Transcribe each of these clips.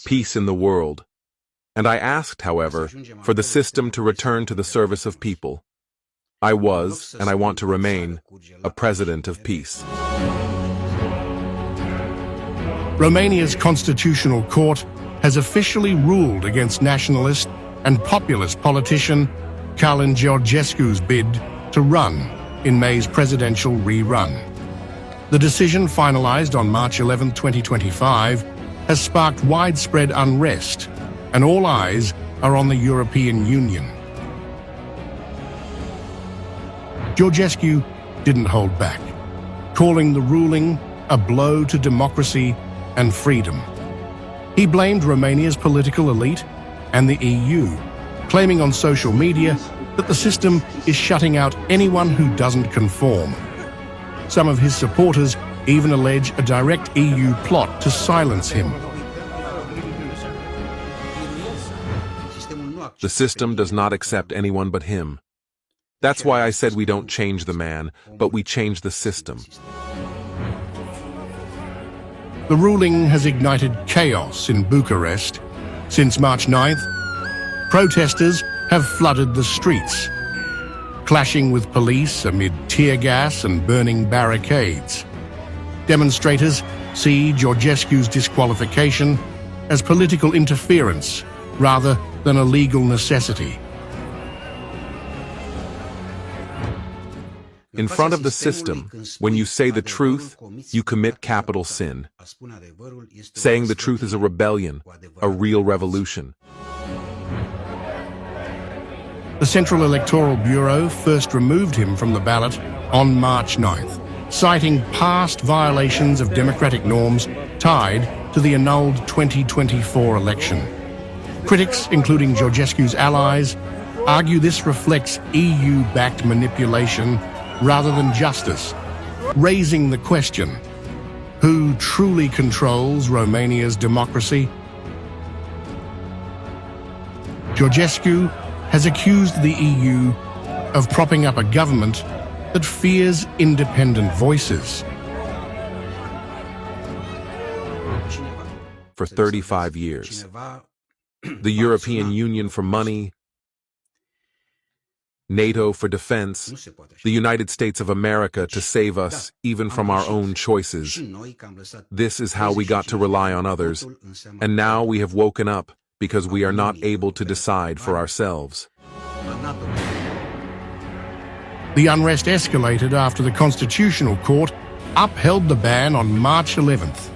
peace in the world. And I asked, however, for the system to return to the service of people. I was, and I want to remain, a president of peace. Romania's constitutional court has officially ruled against nationalist and populist politician CalinGeorgescu's bid to run in May's presidential rerun. The decision, finalized on March 11, 2025, has sparked widespread unrest, and all eyes are on the European Union. Georgescu didn't hold back, calling the ruling a blow to democracy and freedom. He blamed Romania's political elite and the EU, claiming on social media that the system is shutting out anyone who doesn't conform. Some of his supporters even allege a direct EU plot to silence him. The system does not accept anyone but him. That's why I said we don't change the man, but we change the system. The ruling has ignited chaos in Bucharest. Since March 9th, protesters have flooded the streets, clashing with police amid tear gas and burning barricades. Demonstrators see Georgescu's disqualification as political interference rather than a legal necessity. In front of the system, when you say the truth, you commit capital sin. Saying the truth is a rebellion, a real revolution. The Central Electoral Bureau first removed him from the ballot on March 9th, citing past violations of democratic norms tied to the annulled 2024 election. Critics, including Georgescu's allies, argue this reflects EU-backed manipulation rather than justice, raising the question: who truly controls Romania's democracy? Georgescu has accused the EU of propping up a government that fears independent voices. For 35 years, the European Union for money, NATO for defense, the United States of America to save us, even from our own choices. This is how we got to rely on others, and now we have woken up because we are not able to decide for ourselves. The unrest escalated after the Constitutional Court upheld the ban on March 11th,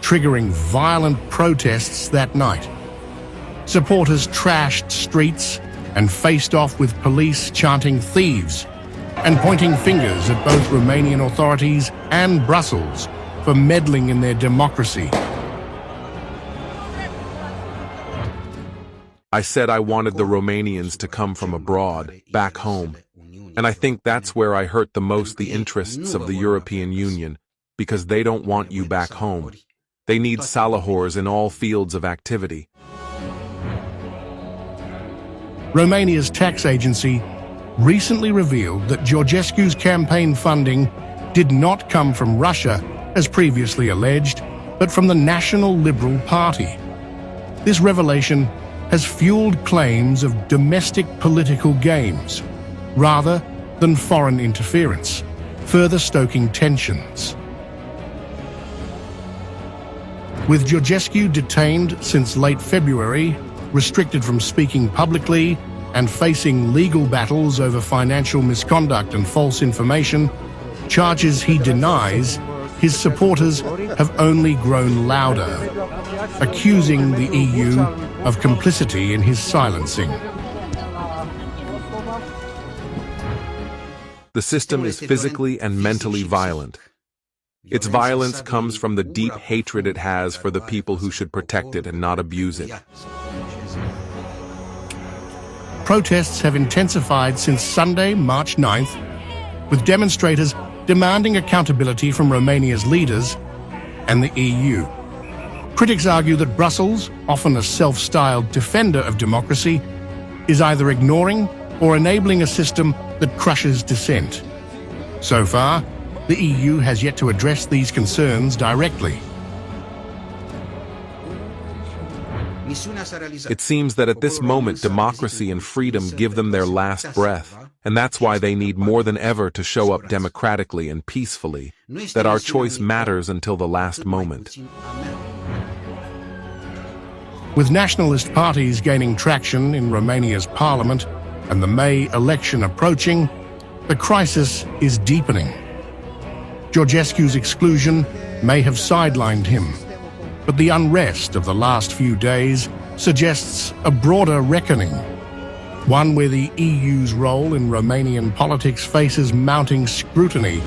triggering violent protests that night. Supporters trashed streets and faced off with police chanting "thieves" and pointing fingers at both Romanian authorities and Brussels for meddling in their democracy. I said I wanted the Romanians to come from abroad, back home, and I think that's where I hurt the most the interests of the European Union, because they don't want you back home. They need salahors in all fields of activity. Romania's tax agency recently revealed that Georgescu's campaign funding did not come from Russia, as previously alleged, but from the National Liberal Party. This revelation has fueled claims of domestic political games, rather than foreign interference, further stoking tensions. With Georgescu detained since late February, restricted from speaking publicly, and facing legal battles over financial misconduct and false information, charges he denies, his supporters have only grown louder, accusing the EU of complicity in his silencing. The system is physically and mentally violent. Its violence comes from the deep hatred it has for the people who should protect it and not abuse it. Protests have intensified since Sunday, March 9th, with demonstrators demanding accountability from Romania's leaders and the EU. Critics argue that Brussels, often a self-styled defender of democracy, is either ignoring or enabling a system that crushes dissent. So far, the EU has yet to address these concerns directly. It seems that at this moment democracy and freedom give them their last breath, and that's why they need more than ever to show up democratically and peacefully, that our choice matters until the last moment. With nationalist parties gaining traction in Romania's parliament and the May election approaching, the crisis is deepening. Georgescu's exclusion may have sidelined him, but the unrest of the last few days suggests a broader reckoning, one where the EU's role in Romanian politics faces mounting scrutiny